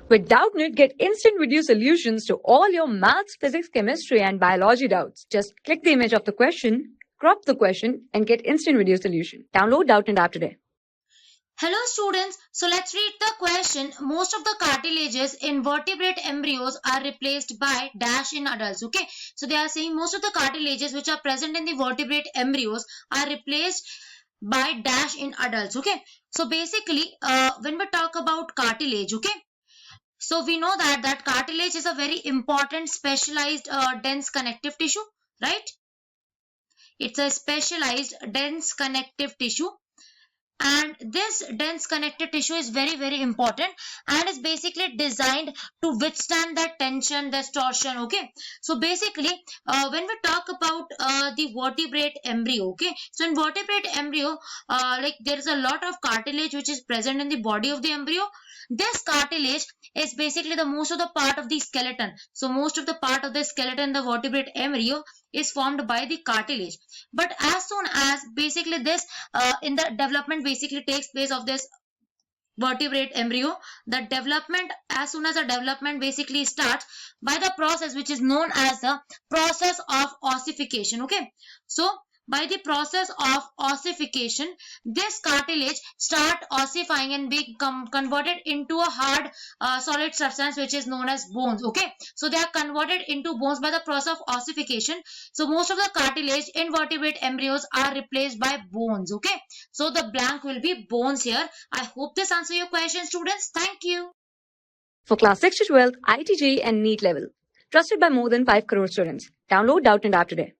With Doubtnut, get instant video solutions to all your maths, physics, chemistry, and biology doubts. Just click the image of the question, crop the question, and get instant video solution. Download Doubtnut app today. Hello students, so let's read the question. Most of the cartilages in vertebrate embryos are replaced by dash in adults. Okay, so they are saying most of the cartilages which are present in the vertebrate embryos are replaced by dash in adults. Okay, so basically when we talk about cartilage, okay, so we know that cartilage is a very important specialized dense connective tissue, right? It's a specialized dense connective tissue, and this dense connective tissue is very important and is basically designed to withstand that tension, this torsion. Okay, so basically when we talk about the vertebrate embryo, okay, so in vertebrate embryo like there is a lot of cartilage which is present in the body of the embryo. This cartilage is basically the most of the part of the skeleton. So most of the part of the skeleton, the vertebrate embryo, is formed by the cartilage. But as soon as basically this in the development basically takes place of this vertebrate embryo, the development, as soon as the development basically starts by the process which is known as the process of ossification. Okay, so by the process of ossification, this cartilage start ossifying and become converted into a hard solid substance which is known as bones. Okay, so they are converted into bones by the process of ossification. So most of the cartilage in vertebrate embryos are replaced by bones. Okay, so the blank will be bones here. I hope this answers your question, students. Thank you. For class 6 to 12, IIT JEE and NEET level. Trusted by more than 5 crore students. Download Doubtnut app today.